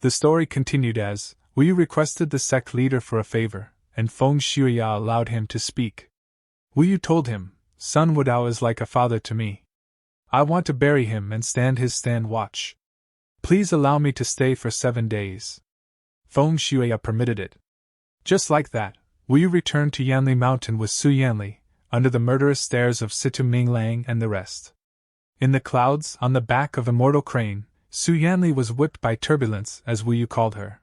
The story continued as, Wu Yu requested the sect leader for a favor, and Feng Shuya allowed him to speak. Wu Yu told him, Sun Wukon is like a father to me. I want to bury him and stand his stand watch. Please allow me to stay for 7 days. Feng Shuya permitted it. Just like that, Wu Yu returned to Yanli Mountain with Su Yanli, under the murderous stares of Situ Minglang and the rest. In the clouds, on the back of Immortal Crane, Su Yanli was whipped by turbulence, as Wu Yu called her.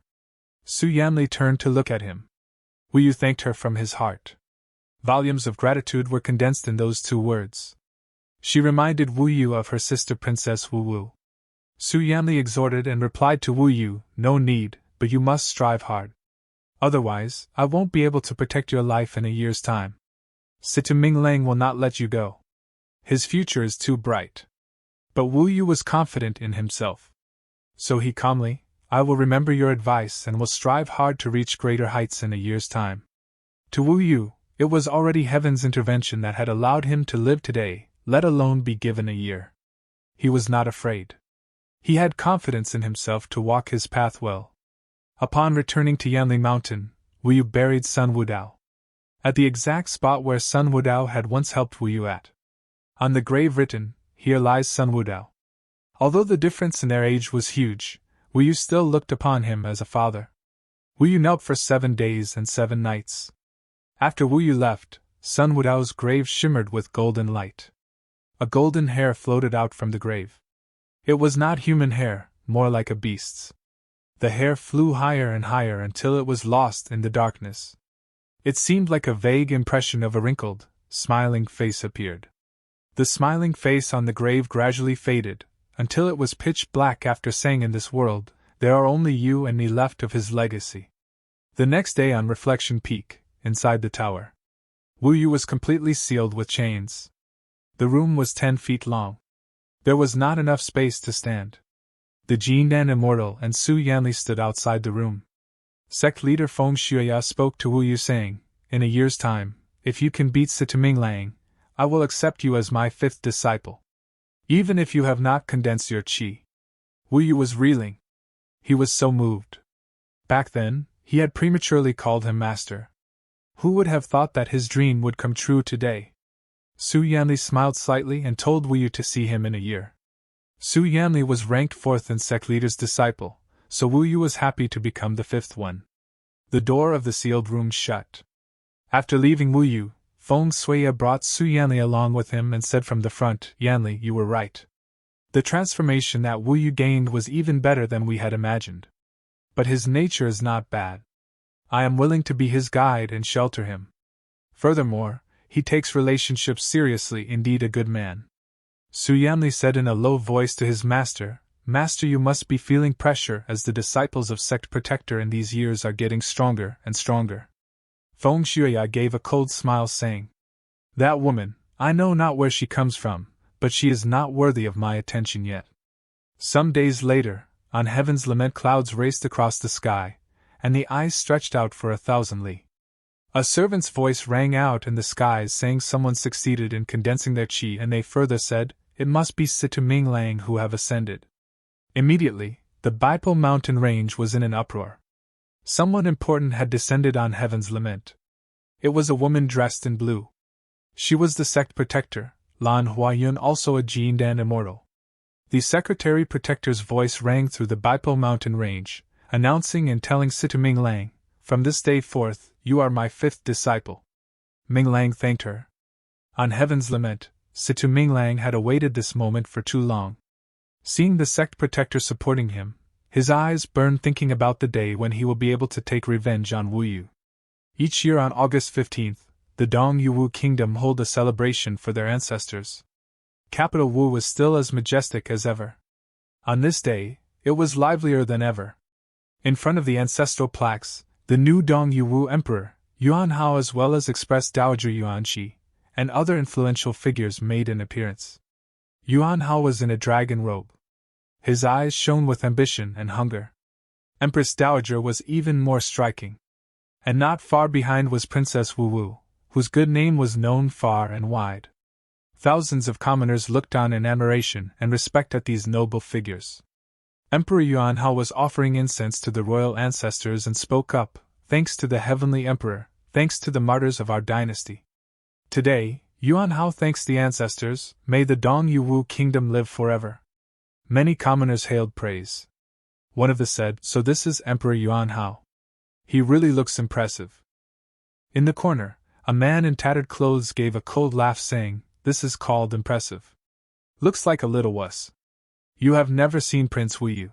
Su Yanli turned to look at him. Wu Yu thanked her from his heart. Volumes of gratitude were condensed in those 2 words. She reminded Wu Yu of her sister Princess Wu Wu. Su Yanli exhorted and replied to Wu Yu, No need, but you must strive hard. Otherwise, I won't be able to protect your life in a year's time. Situ Minglang will not let you go. His future is too bright. But Wu Yu was confident in himself. So he calmly, I will remember your advice and will strive hard to reach greater heights in a year's time. To Wu Yu, it was already heaven's intervention that had allowed him to live today, let alone be given a year. He was not afraid. He had confidence in himself to walk his path well. Upon returning to Yanli Mountain, Wu Yu buried Sun Wukon at the exact spot where Sun Wukon had once helped Wu Yu at. On the grave written, Here lies Sun Wukon. Although the difference in their age was huge, Wu Yu still looked upon him as a father. Wu Yu knelt for 7 days and 7 nights. After Wu Yu left, Sun Wukon's grave shimmered with golden light. A golden hair floated out from the grave. It was not human hair, more like a beast's. The hair flew higher and higher until it was lost in the darkness. It seemed like a vague impression of a wrinkled, smiling face appeared. The smiling face on the grave gradually faded, until it was pitch black after saying in this world, there are only you and me left of his legacy. The next day on Reflection Peak, inside the tower, Wu Yu was completely sealed with chains. The room was 10 feet long. There was not enough space to stand. The Jindan Immortal and Su Yanli stood outside the room. Sect leader Feng Shuya spoke to Wu Yu saying, In a year's time, if you can beat Situ Minglang, I will accept you as my 5th disciple. Even if you have not condensed your qi. Wu Yu was reeling. He was so moved. Back then, he had prematurely called him master. Who would have thought that his dream would come true today? Su Yanli smiled slightly and told Wu Yu to see him in a year. Su Yanli was ranked 4th in sect leader's disciple, so Wu Yu was happy to become the 5th one. The door of the sealed room shut. After leaving Wu Yu, Feng Shuya brought Su Yanli along with him and said from the front, Yanli, you were right. The transformation that Wu Yu gained was even better than we had imagined. But his nature is not bad. I am willing to be his guide and shelter him. Furthermore, he takes relationships seriously, indeed a good man. Su Yanli said in a low voice to his master, Master, you must be feeling pressure as the disciples of Sect Protector in these years are getting stronger and stronger. Feng Shuya gave a cold smile saying, That woman, I know not where she comes from, but she is not worthy of my attention yet. Some days later, on heaven's lament clouds raced across the sky, and the eyes stretched out for 1,000 li. A servant's voice rang out in the skies saying someone succeeded in condensing their qi, and they further said, It must be Situ Minglang who have ascended. Immediately, the Bipal mountain range was in an uproar. Someone important had descended on heaven's lament. It was a woman dressed in blue. She was the sect protector, Lan Huayun, also a Jindan immortal. The secretary protector's voice rang through the Bipal mountain range, announcing and telling Situ Minglang, From this day forth, you are my 5th disciple. Minglang thanked her. On heaven's lament, Situ Minglang had awaited this moment for too long. Seeing the sect protector supporting him, his eyes burned thinking about the day when he will be able to take revenge on Wu Yu. Each year on August 15th, the Dong Yuwu kingdom hold a celebration for their ancestors. Capital Wu was still as majestic as ever. On this day, it was livelier than ever. In front of the ancestral plaques, the new Dong Yuwu emperor, Yuan Hao, as well as Express Dowager Yuan Shi, and other influential figures made an appearance. Yuan Hao was in a dragon robe. His eyes shone with ambition and hunger. Empress Dowager was even more striking. And not far behind was Princess Wu Wu, whose good name was known far and wide. Thousands of commoners looked on in admiration and respect at these noble figures. Emperor Yuanhao was offering incense to the royal ancestors and spoke up, "Thanks to the heavenly emperor, thanks to the martyrs of our dynasty. Today, Yuanhao thanks the ancestors, may the Dong Wu kingdom live forever." Many commoners hailed praise. One of them said, "So this is Emperor Yuanhao. He really looks impressive." In the corner, a man in tattered clothes gave a cold laugh, saying, "This is called impressive. Looks like a little wuss. You have never seen Prince Wu.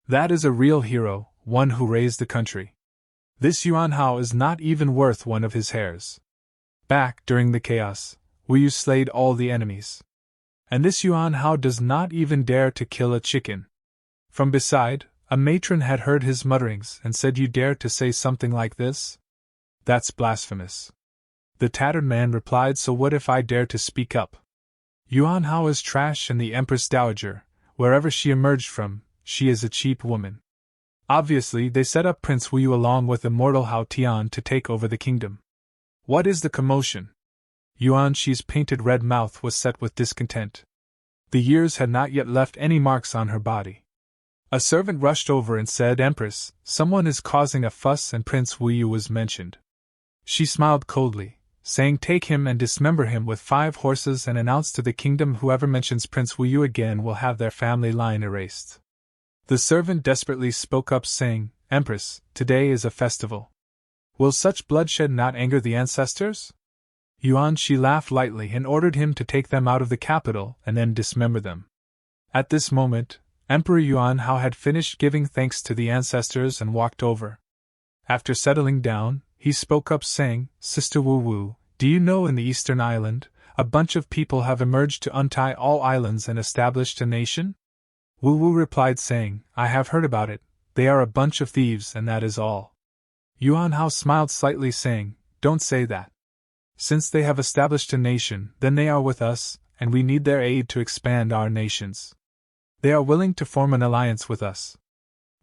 That is a real hero, one who raised the country. This Yuanhao is not even worth one of his hairs. Back during the chaos, Wu slayed all the enemies. And this Yuanhao does not even dare to kill a chicken." From beside, a matron had heard his mutterings and said, "You dare to say something like this? That's blasphemous." The tattered man replied, "So what if I dare to speak up? Yuanhao is trash, and the Empress Dowager, wherever she emerged from, she is a cheap woman." Obviously, they set up Prince Wu along with immortal Hao Tian to take over the kingdom. What is the commotion? Yuan Shi's painted red mouth was set with discontent. The years had not yet left any marks on her body. A servant rushed over and said, "Empress, someone is causing a fuss and Prince Wu was mentioned." She smiled coldly, saying, "Take him and dismember him with 5 horses and announce to the kingdom whoever mentions Prince Wu again will have their family line erased." The servant desperately spoke up, saying, "Empress, today is a festival. Will such bloodshed not anger the ancestors?" Yuan Shi laughed lightly and ordered him to take them out of the capital and then dismember them. At this moment, Emperor Yuanhao had finished giving thanks to the ancestors and walked over. After settling down, he spoke up, saying, "Sister Wu, do you know in the eastern island, a bunch of people have emerged to untie all islands and established a nation?" Wu replied, saying, "I have heard about it, they are a bunch of thieves and that is all." Yuanhao smiled slightly, saying, "Don't say that. Since they have established a nation, then they are with us, and we need their aid to expand our nations. They are willing to form an alliance with us."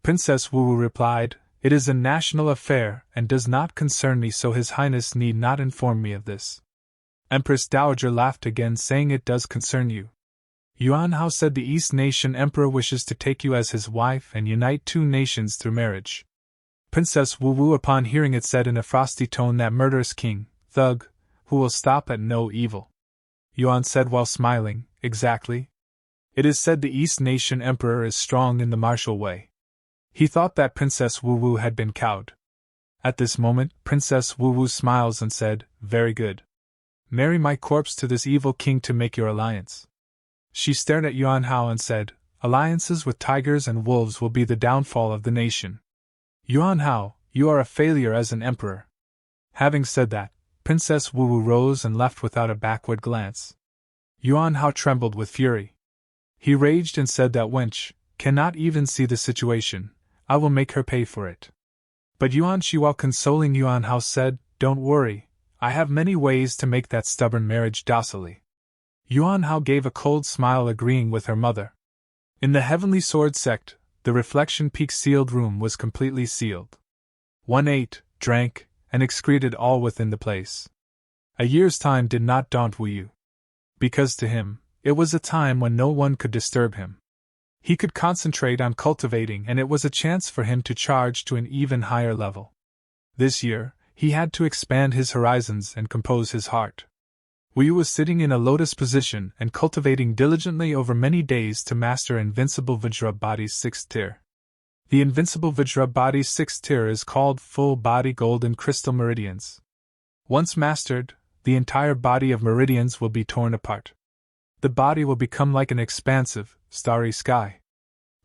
Princess Wu replied, "It is a national affair and does not concern me, so His Highness need not inform me of this." Empress Dowager laughed again, saying, "It does concern you. Yuanhao said the East Nation Emperor wishes to take you as his wife and unite 2 nations through marriage." Princess Wu upon hearing it said in a frosty tone, "That murderous king, thug, who will stop at no evil." Yuan said while smiling, "Exactly. It is said the East Nation Emperor is strong in the martial way." He thought that Princess Wu had been cowed. At this moment, Princess Wu smiles and said, "Very good. Marry my corpse to this evil king to make your alliance." She stared at Yuanhao and said, "Alliances with tigers and wolves will be the downfall of the nation. Yuanhao, you are a failure as an emperor." Having said that, Princess Wu rose and left without a backward glance. Yuanhao trembled with fury. He raged and said, "That wench cannot even see the situation. I will make her pay for it." But Yuan Shi, while consoling Yuanhao, said, "Don't worry, I have many ways to make that stubborn marriage docilely." Yuanhao gave a cold smile, agreeing with her mother. In the Heavenly Sword sect, the Reflection Peak sealed room was completely sealed. One ate, drank, and excreted all within the place. A year's time did not daunt Wu, because to him, it was a time when no one could disturb him. He could concentrate on cultivating, and it was a chance for him to charge to an even higher level. This year, he had to expand his horizons and compose his heart. Wu was sitting in a lotus position and cultivating diligently over many days to master Invincible Vajra Body's 6th tier. The Invincible Vajra Body's 6th tier is called Full Body Golden Crystal Meridians. Once mastered, the entire body of meridians will be torn apart. The body will become like an expansive, starry sky.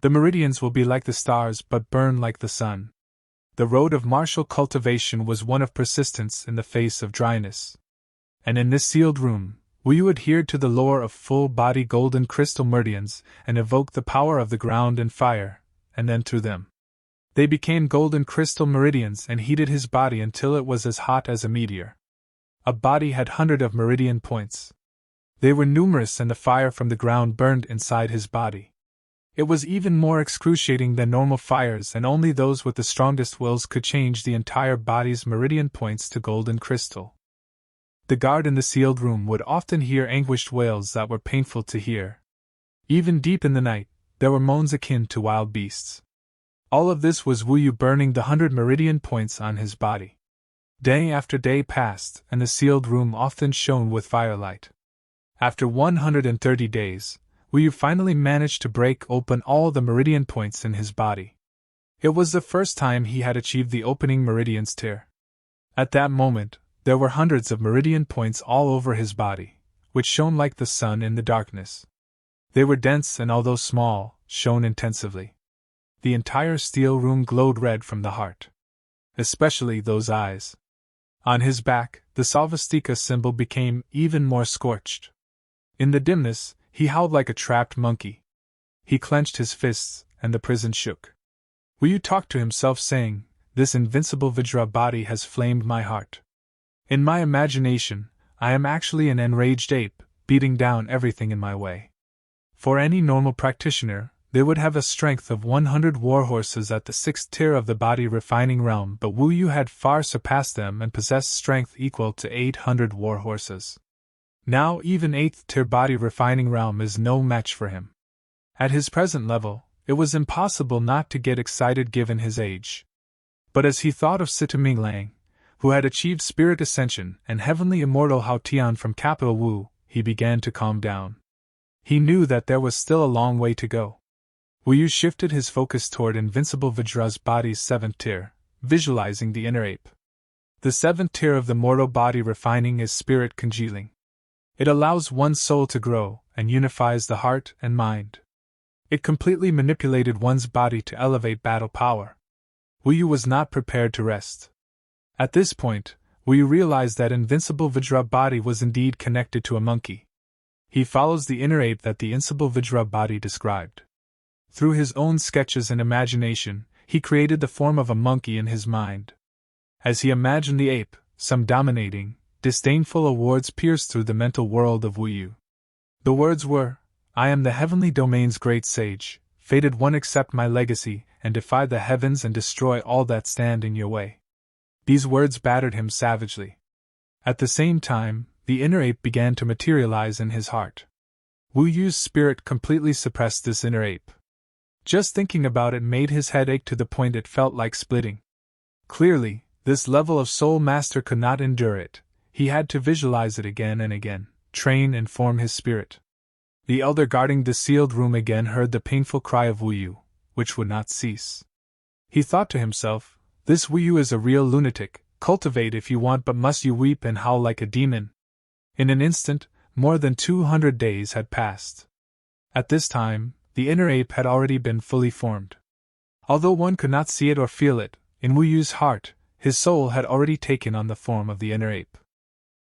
The meridians will be like the stars but burn like the sun. The road of martial cultivation was one of persistence in the face of dryness. And in this sealed room, Wu adhered to the lore of full-body golden crystal meridians and evoked the power of the ground and fire, and then through them they became golden crystal meridians and heated his body until it was as hot as a meteor. A body had hundreds of meridian points. They were numerous and the fire from the ground burned inside his body. It was even more excruciating than normal fires, and only those with the strongest wills could change the entire body's meridian points to golden crystal. The guard in the sealed room would often hear anguished wails that were painful to hear. Even deep in the night, there were moans akin to wild beasts. All of this was Wu Yu burning the 100 meridian points on his body. Day after day passed, and the sealed room often shone with firelight. After 130 days, Wu Yu finally managed to break open all the meridian points in his body. It was the first time he had achieved the opening meridian's tier. At that moment, there were hundreds of meridian points all over his body, which shone like the sun in the darkness. They were dense and, although small, shone intensively. The entire steel room glowed red from the heart. Especially those eyes. On his back, the Salvastika symbol became even more scorched. In the dimness, he howled like a trapped monkey. He clenched his fists, and the prison shook. Wu Yu talked to himself, saying, "This invincible Vajra body has flamed my heart. In my imagination, I am actually an enraged ape, beating down everything in my way." For any normal practitioner, they would have a strength of 100 warhorses at the 6th tier of the body refining realm, but Wu Yu had far surpassed them and possessed strength equal to 800 warhorses. Now even 8th tier body refining realm is no match for him. At his present level, it was impossible not to get excited given his age. But as he thought of Sitaming Lang, who had achieved spirit ascension, and heavenly immortal Hao Tian from capital Wu, he began to calm down. He knew that there was still a long way to go. Wu Yu shifted his focus toward invincible Vajra's body's 7th tier, visualizing the inner ape. The 7th tier of the mortal body refining is spirit congealing. It allows one's soul to grow, and unifies the heart and mind. It completely manipulated one's body to elevate battle power. Wu Yu was not prepared to rest. At this point, Wu Yu realized that invincible Vajra body was indeed connected to a monkey. He follows the inner ape that the invincible Vajra body described. Through his own sketches and imagination, he created the form of a monkey in his mind. As he imagined the ape, some dominating, disdainful words pierced through the mental world of Wu Yu. The words were, "I am the heavenly domain's great sage, fated one, accept my legacy, and defy the heavens and destroy all that stand in your way." These words battered him savagely. At the same time, the inner ape began to materialize in his heart. Wu Yu's spirit completely suppressed this inner ape. Just thinking about it made his head ache to the point it felt like splitting. Clearly, this level of soul master could not endure it. He had to visualize it again and again, train and form his spirit. The elder guarding the sealed room again heard the painful cry of Wu Yu, which would not cease. He thought to himself, "This Wu Yu is a real lunatic. Cultivate if you want, but must you weep and howl like a demon?" In an instant, more than 200 days had passed. At this time, the inner ape had already been fully formed. Although one could not see it or feel it, in Wu Yu's heart, his soul had already taken on the form of the inner ape.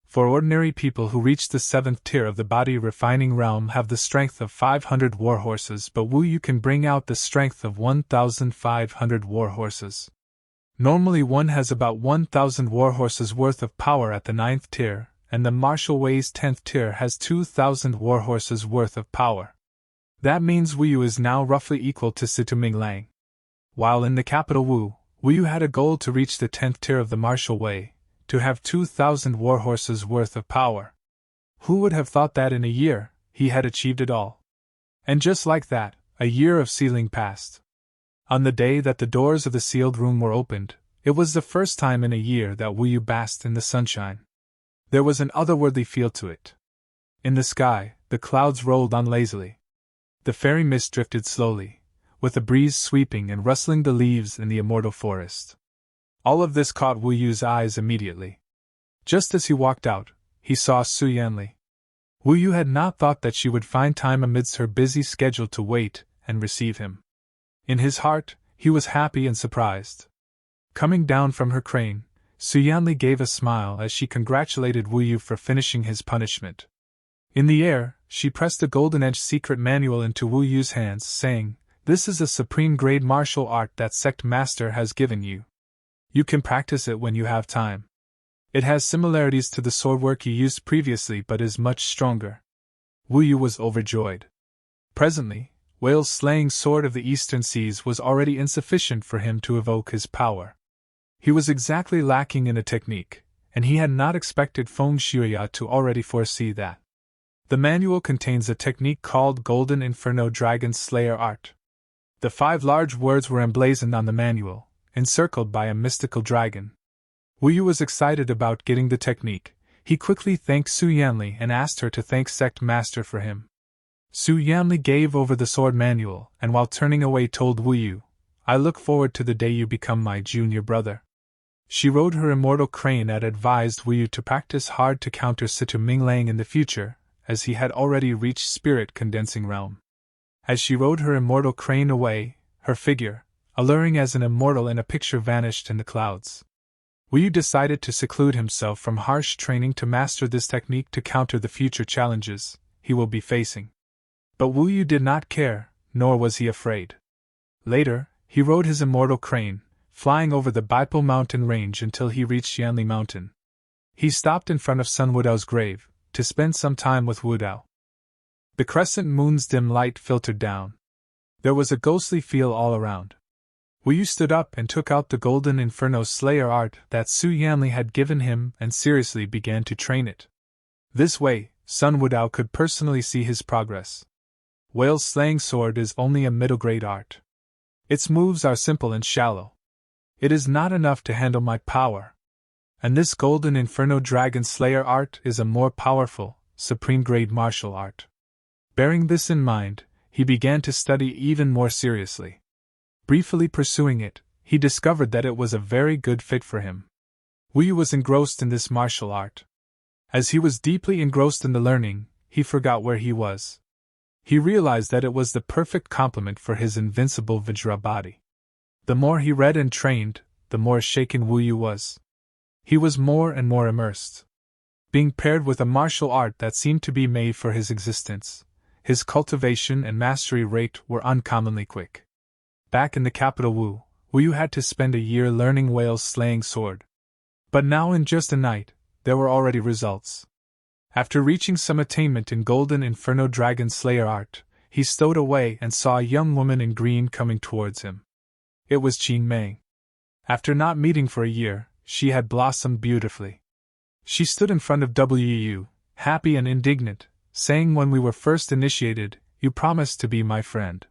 For ordinary people who reach the 7th tier of the body refining realm have the strength of 500 warhorses, but Wu Yu can bring out the strength of 1,500 warhorses. Normally one has about 1,000 warhorses worth of power at the 9th tier, and the martial way's 10th tier has 2,000 warhorses worth of power. That means Wu Yu is now roughly equal to Sitaming Lang. While in the capital Wu, Wu Yu had a goal to reach the 10th tier of the martial way, to have 2,000 warhorses worth of power. Who would have thought that in a year, he had achieved it all? And just like that, a year of sealing passed. On the day that the doors of the sealed room were opened, it was the first time in a year that Wu Yu basked in the sunshine. There was an otherworldly feel to it. In the sky, the clouds rolled on lazily. The fairy mist drifted slowly, with a breeze sweeping and rustling the leaves in the immortal forest. All of this caught Wu Yu's eyes immediately. Just as he walked out, he saw Su Yanli. Wu Yu had not thought that she would find time amidst her busy schedule to wait and receive him. In his heart, he was happy and surprised. Coming down from her crane, Su Yanli gave a smile as she congratulated Wu Yu for finishing his punishment. In the air, she pressed a golden-edged secret manual into Wu Yu's hands, saying, "This is a supreme-grade martial art that sect master has given you. You can practice it when you have time. It has similarities to the swordwork you used previously but is much stronger." Wu Yu was overjoyed. Presently, Whale's slaying sword of the eastern seas was already insufficient for him to evoke his power. He was exactly lacking in a technique, and he had not expected Feng Shuya to already foresee that. The manual contains a technique called Golden Inferno Dragon Slayer Art. The 5 large words were emblazoned on the manual, encircled by a mystical dragon. Wu Yu was excited about getting the technique. He quickly thanked Su Yanli and asked her to thank Sect Master for him. Su Yanli gave over the sword manual and while turning away told Wu Yu, "I look forward to the day you become my junior brother." She rode her immortal crane and advised Wu Yu to practice hard to counter Situ Minglang in the future, as he had already reached spirit condensing realm. As she rode her immortal crane away, her figure, alluring as an immortal in a picture, vanished in the clouds. Wu Yu decided to seclude himself from harsh training to master this technique to counter the future challenges he will be facing. But Wu Yu did not care, nor was he afraid. Later, he rode his immortal crane, flying over the Baipo mountain range until he reached Yanli Mountain. He stopped in front of Sun Wudao's grave, to spend some time with Wudao. The crescent moon's dim light filtered down. There was a ghostly feel all around. Wu Yu stood up and took out the Golden Inferno Slayer art that Su Yanli had given him and seriously began to train it. This way, Sun Wudao could personally see his progress. Whale slaying sword is only a middle-grade art. Its moves are simple and shallow. It is not enough to handle my power. And this Golden Inferno Dragon Slayer art is a more powerful, supreme-grade martial art. Bearing this in mind, he began to study even more seriously. Briefly pursuing it, he discovered that it was a very good fit for him. Wu Yu was engrossed in this martial art. As he was deeply engrossed in the learning, he forgot where he was. He realized that it was the perfect complement for his invincible Vajra body. The more he read and trained, the more shaken Wu Yu was. He was more and more immersed. Being paired with a martial art that seemed to be made for his existence, his cultivation and mastery rate were uncommonly quick. Back in the capital Wu Yu had to spend a year learning whale slaying sword. But now in just a night, there were already results. After reaching some attainment in Golden Inferno Dragon Slayer art, he stowed away and saw a young woman in green coming towards him. It was Qing Mei. After not meeting for a year, she had blossomed beautifully. She stood in front of Wu, happy and indignant, saying, "When we were first initiated, you promised to be my friend.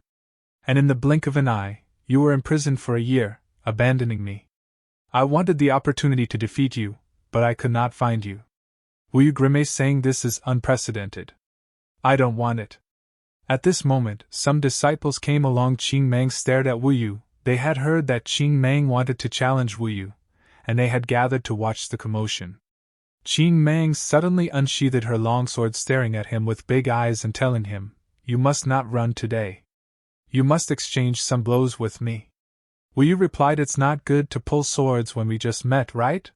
And in the blink of an eye, you were imprisoned for a year, abandoning me. I wanted the opportunity to defeat you, but I could not find you." Wu Yu grimaced, saying, "This is unprecedented. I don't want it." At this moment, some disciples came along. Qing Mang stared at Wu Yu. They had heard that Qing Mang wanted to challenge Wu Yu, and they had gathered to watch the commotion. Qing Mang suddenly unsheathed her longsword, staring at him with big eyes and telling him, "You must not run today. You must exchange some blows with me." Wu Yu replied, "It's not good to pull swords when we just met, right?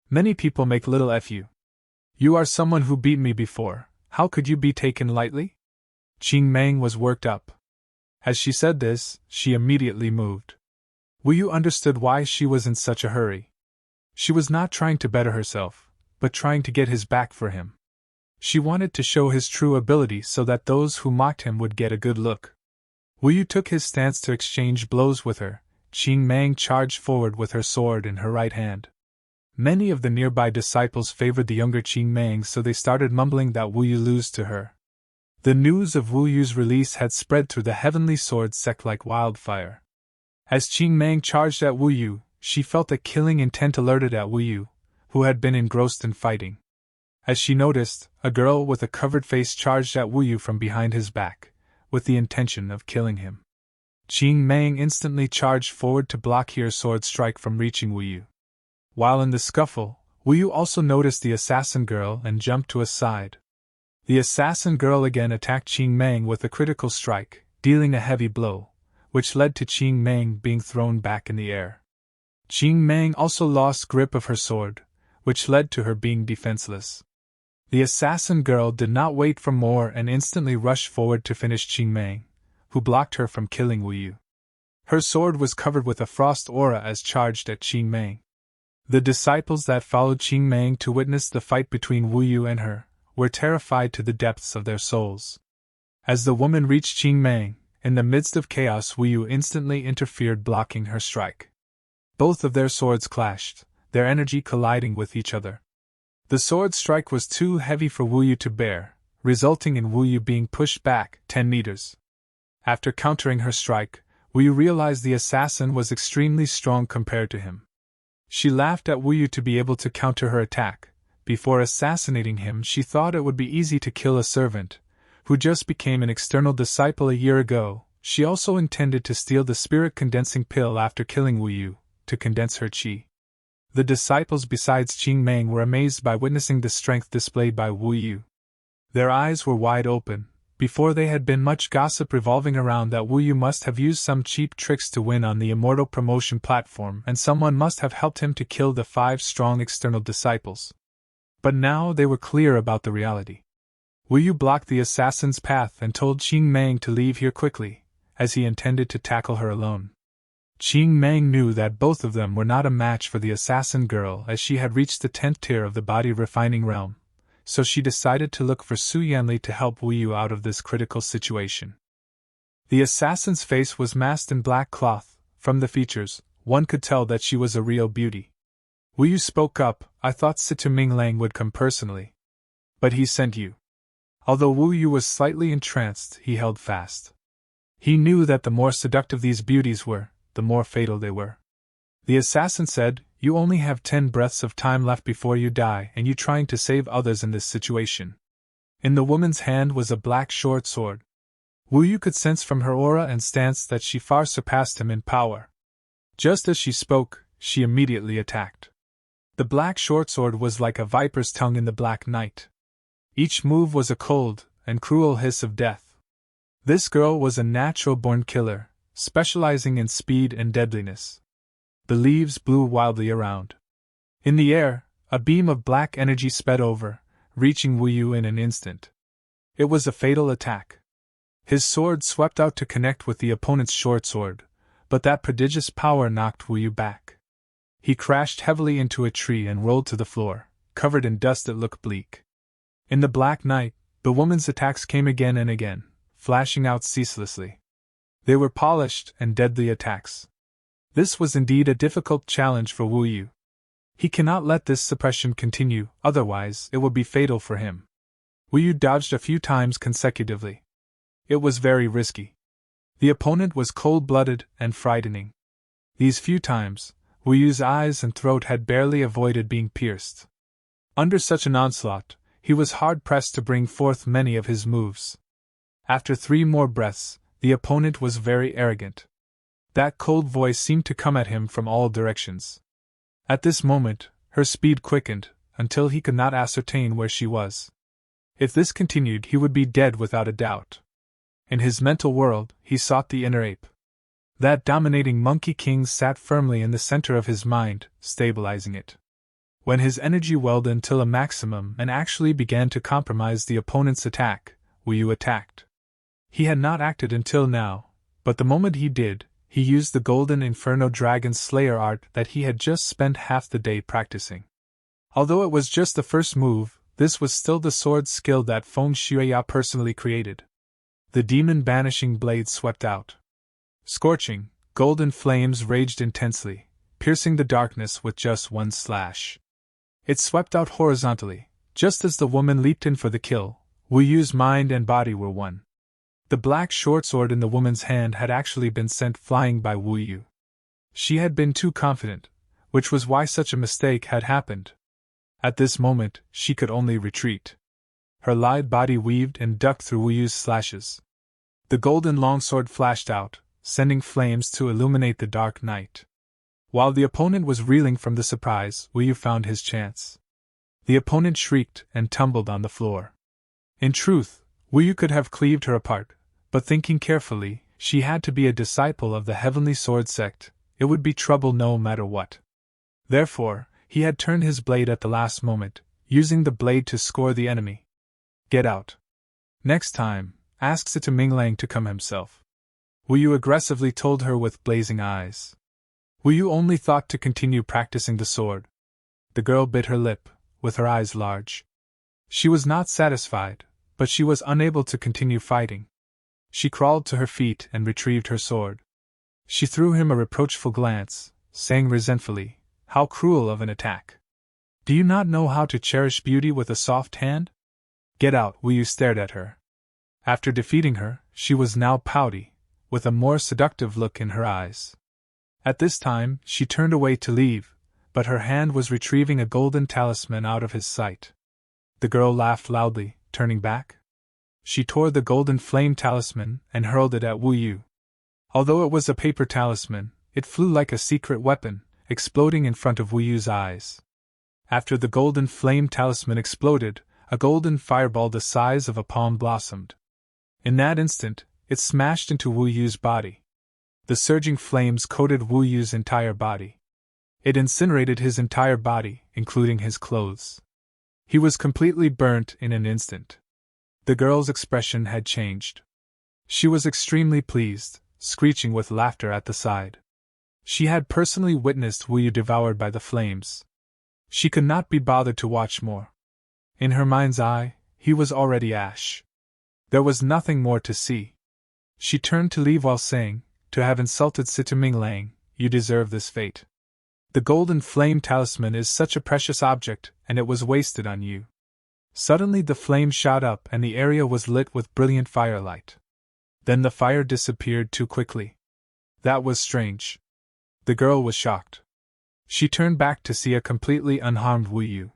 Many people make little fu. You are someone who beat me before, how could you be taken lightly?" Qing Mang was worked up. As she said this, she immediately moved. Wu Yu understood why she was in such a hurry. She was not trying to better herself, but trying to get his back for him. She wanted to show his true ability so that those who mocked him would get a good look. Wu Yu took his stance to exchange blows with her. Qing Mang charged forward with her sword in her right hand. Many of the nearby disciples favored the younger Qing Mang, so they started mumbling that Wu Yu lose to her. The news of Wu Yu's release had spread through the heavenly sword sect like wildfire. As Qing Mang charged at Wu Yu, she felt a killing intent alerted at Wu Yu, who had been engrossed in fighting. As she noticed, a girl with a covered face charged at Wu Yu from behind his back, with the intention of killing him. Qing Mang instantly charged forward to block her sword strike from reaching Wu Yu. While in the scuffle, Wu Yu also noticed the assassin girl and jumped to a side. The assassin girl again attacked Qing Mang with a critical strike, dealing a heavy blow, which led to Qing Mang being thrown back in the air. Qing Mang also lost grip of her sword, which led to her being defenseless. The assassin girl did not wait for more and instantly rushed forward to finish Qing Mang, who blocked her from killing Wu Yu. Her sword was covered with a frost aura as charged at Qing Mang. The disciples that followed Qing Mang to witness the fight between Wu Yu and her were terrified to the depths of their souls. As the woman reached Qing Mang, in the midst of chaos, Wu Yu instantly interfered, blocking her strike. Both of their swords clashed, their energy colliding with each other. The sword strike was too heavy for Wu Yu to bear. resulting in Wu Yu being pushed back 10 meters. After countering her strike, Wu Yu realized the assassin was extremely strong compared to him. She laughed at Wu Yu to be able to counter her attack. Before assassinating him, she thought it would be easy to kill a servant, who just became an external disciple a year ago. She also intended to steal the spirit-condensing pill after killing Wu Yu, to condense her qi. The disciples besides Qing Meng were amazed by witnessing the strength displayed by Wu Yu. Their eyes were wide open. Before they had been much gossip revolving around that Wu Yu must have used some cheap tricks to win on the immortal promotion platform and someone must have helped him to kill the 5 strong external disciples. But now they were clear about the reality. Wu Yu blocked the assassin's path and told Qing Meng to leave here quickly, as he intended to tackle her alone. Qing Meng knew that both of them were not a match for the assassin girl as she had reached the 10th tier of the body refining realm, so she decided to look for Su Yanli to help Wu Yu out of this critical situation. The assassin's face was masked in black cloth. From the features, one could tell that she was a real beauty. Wu Yu spoke up. I thought Situ Minglang would come personally. But he sent you. Although Wu Yu was slightly entranced, he held fast. He knew that the more seductive these beauties were, the more fatal they were. The assassin said, you only have 10 breaths of time left before you die and you trying to save others in this situation. In the woman's hand was a black short sword. Wu Yu could sense from her aura and stance that she far surpassed him in power. Just as she spoke, she immediately attacked. The black short sword was like a viper's tongue in the black night. Each move was a cold and cruel hiss of death. This girl was a natural-born killer, specializing in speed and deadliness. The leaves blew wildly around. In the air, a beam of black energy sped over, reaching Wu Yu in an instant. It was a fatal attack. His sword swept out to connect with the opponent's short sword, but that prodigious power knocked Wu Yu back. He crashed heavily into a tree and rolled to the floor, covered in dust that looked bleak. In the black night, the woman's attacks came again and again, flashing out ceaselessly. They were polished and deadly attacks. This was indeed a difficult challenge for Wu Yu. He cannot let this suppression continue, otherwise it will be fatal for him. Wu Yu dodged a few times consecutively. It was very risky. The opponent was cold-blooded and frightening. These few times, Wu Yu's eyes and throat had barely avoided being pierced. Under such an onslaught, he was hard-pressed to bring forth many of his moves. After 3 more breaths, the opponent was very arrogant. That cold voice seemed to come at him from all directions. At this moment, her speed quickened, until he could not ascertain where she was. If this continued, he would be dead without a doubt. In his mental world, he sought the inner ape. That dominating monkey king sat firmly in the center of his mind, stabilizing it. When his energy welled until a maximum and actually began to compromise the opponent's attack, Wu Yu attacked. He had not acted until now, but the moment he did, he used the golden Inferno Dragon Slayer art that he had just spent half the day practicing. Although it was just the first move, this was still the sword skill that Feng Shuya personally created. The demon banishing blade swept out. Scorching, golden flames raged intensely, piercing the darkness with just one slash. It swept out horizontally. Just as the woman leaped in for the kill, Wu Yu's mind and body were one. The black short sword in the woman's hand had actually been sent flying by Wu Yu. She had been too confident, which was why such a mistake had happened. At this moment, she could only retreat. Her lithe body weaved and ducked through Wu Yu's slashes. The golden longsword flashed out, sending flames to illuminate the dark night. While the opponent was reeling from the surprise, Wu Yu found his chance. The opponent shrieked and tumbled on the floor. In truth, Wu Yu could have cleaved her apart, but thinking carefully, she had to be a disciple of the Heavenly Sword sect. It would be trouble no matter what. Therefore, he had turned his blade at the last moment, using the blade to score the enemy. Get out. Next time, ask Sita Minglang to come himself. Wu Yu aggressively told her with blazing eyes. Wu Yu only thought to continue practicing the sword. The girl bit her lip, with her eyes large. She was not satisfied, but she was unable to continue fighting. She crawled to her feet and retrieved her sword. She threw him a reproachful glance, saying resentfully, "How cruel of an attack! Do you not know how to cherish beauty with a soft hand?" Get out, Wu Yu stared at her. After defeating her, she was now pouty, with a more seductive look in her eyes. At this time, she turned away to leave, but her hand was retrieving a golden talisman out of his sight. The girl laughed loudly, turning back. She tore the golden flame talisman and hurled it at Wu Yu. Although it was a paper talisman, it flew like a secret weapon, exploding in front of Wu Yu's eyes. After the golden flame talisman exploded, a golden fireball the size of a palm blossomed. In that instant, it smashed into Wu Yu's body. The surging flames coated Wu Yu's entire body. It incinerated his entire body, including his clothes. He was completely burnt in an instant. The girl's expression had changed. She was extremely pleased, screeching with laughter at the side. She had personally witnessed Wu Yu devoured by the flames. She could not be bothered to watch more. In her mind's eye, he was already ash. There was nothing more to see. She turned to leave while saying, "To have insulted Sitaming Lang, you deserve this fate. The golden flame talisman is such a precious object, and it was wasted on you." Suddenly the flame shot up and the area was lit with brilliant firelight. Then the fire disappeared too quickly. That was strange. The girl was shocked. She turned back to see a completely unharmed Wu Yu.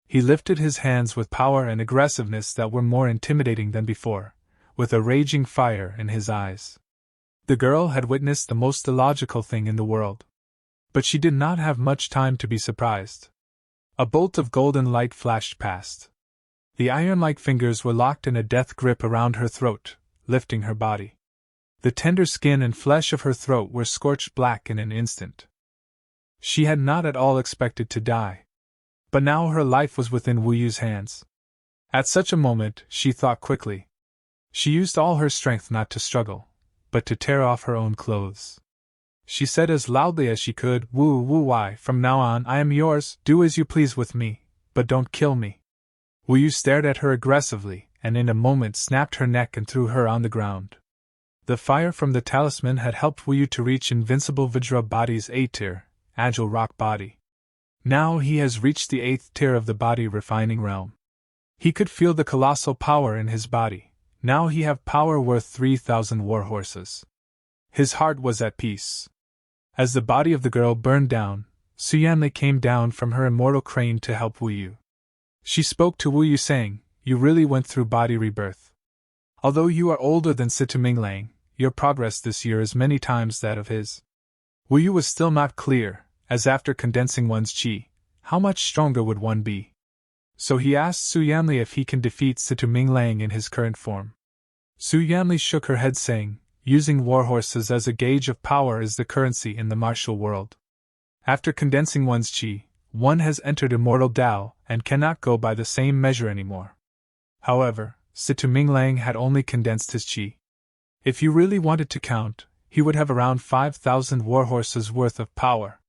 He lifted his hands with power and aggressiveness that were more intimidating than before, with a raging fire in his eyes. The girl had witnessed the most illogical thing in the world. But she did not have much time to be surprised. A bolt of golden light flashed past. The iron-like fingers were locked in a death grip around her throat, lifting her body. The tender skin and flesh of her throat were scorched black in an instant. She had not at all expected to die. But now her life was within Wu Yu's hands. At such a moment, she thought quickly. She used all her strength not to struggle, but to tear off her own clothes. She said as loudly as she could, "Wu Wai, from now on I am yours, do as you please with me, but don't kill me." Wu Yu stared at her aggressively, and in a moment snapped her neck and threw her on the ground. The fire from the talisman had helped Wu Yu to reach Invincible Vajra Body's 8th tier, Agile Rock Body. Now he has reached the 8th tier of the body refining realm. He could feel the colossal power in his body. Now he have power worth 3,000 war horses. His heart was at peace. As the body of the girl burned down, Su Yanli came down from her immortal crane to help Wu Yu. She spoke to Wu Yu saying, "You really went through body rebirth. Although you are older than Sitaming Lang, your progress this year is many times that of his." Wu Yu was still not clear, as after condensing one's qi, how much stronger would one be? So he asked Su Yanli if he can defeat Sitaming Lang in his current form. Su Yanli shook her head saying, "Using warhorses as a gauge of power is the currency in the martial world. After condensing one's qi, one has entered immortal Tao and cannot go by the same measure anymore." However, Sitaming Lang had only condensed his qi. If you really wanted to count, he would have around 5,000 warhorses worth of power.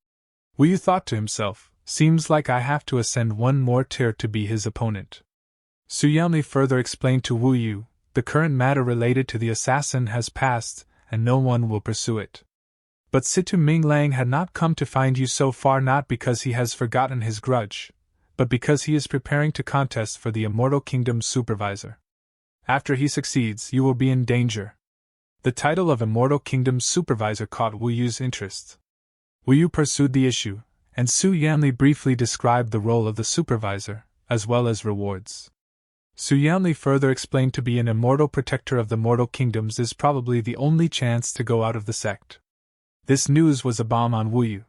Wu Yu thought to himself, "Seems like I have to ascend one more tier to be his opponent." Su Yanli further explained to Wu Yu, "The current matter related to the assassin has passed, and no one will pursue it. But Sitaming Lang had not come to find you so far not because he has forgotten his grudge, but because he is preparing to contest for the Immortal Kingdom's supervisor. After he succeeds, you will be in danger." The title of Immortal Kingdom's supervisor caught Wu Yu's interest. Wu Yu pursued the issue, and Su Yanli briefly described the role of the supervisor, as well as rewards. Su Yanli further explained to be an immortal protector of the mortal kingdoms is probably the only chance to go out of the sect. This news was a bomb on Wu Yu.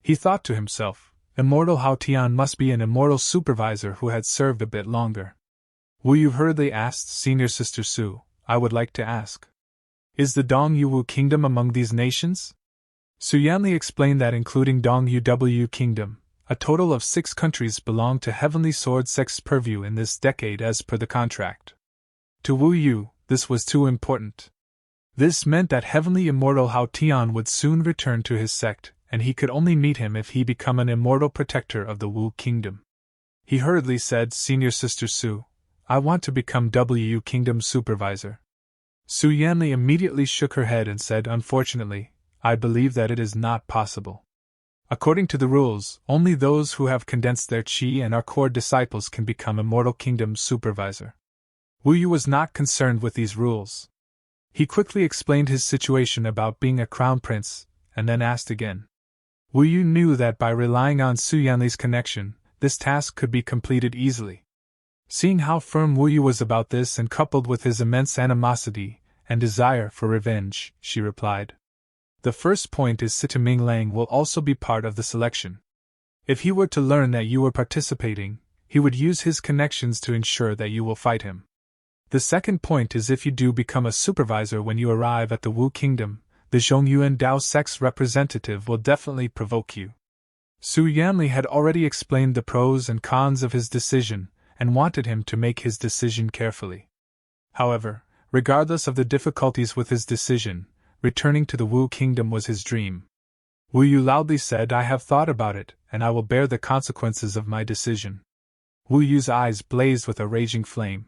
He thought to himself, Immortal Hao Tian must be an immortal supervisor who had served a bit longer. Wu Yu hurriedly asked Senior Sister Su, "I would like to ask. Is the Dong Yuwu kingdom among these nations?" Su Yanli explained that including Dong Uwu kingdom, a total of 6 countries belong to Heavenly Sword sect's purview in this decade as per the contract. To Wu Yu, this was too important. This meant that Heavenly Immortal Hao Tian would soon return to his sect, and he could only meet him if he become an immortal protector of the Wu kingdom. He hurriedly said, "Senior Sister Su, I want to become WU kingdom supervisor." Su Yanli immediately shook her head and said, "Unfortunately, I believe that it is not possible. According to the rules, only those who have condensed their qi and are core disciples can become Immortal Kingdom's supervisor. Wu Yu was not concerned with these rules. He quickly explained his situation about being a crown prince, and then asked again. Wu Yu knew that by relying on Su Yanli's connection, this task could be completed easily. Seeing how firm Wu Yu was about this and coupled with his immense animosity and desire for revenge, she replied. The first point is Sita Ming Lang will also be part of the selection. If he were to learn that you were participating, he would use his connections to ensure that you will fight him. The second point is if you do become a supervisor when you arrive at the Wu Kingdom, the Zhongyuan Dao sect's representative will definitely provoke you. Su Yanli had already explained the pros and cons of his decision, and wanted him to make his decision carefully. However, regardless of the difficulties with his decision, returning to the Wu Kingdom was his dream. Wu Yu loudly said, I have thought about it, and I will bear the consequences of my decision. Wu Yu's eyes blazed with a raging flame.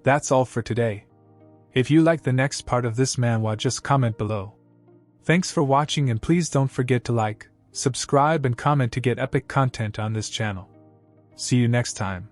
That's all for today. If you like the next part of this manhwa, just comment below. Thanks for watching, and please don't forget to like, subscribe and comment to get epic content on this channel. See you next time.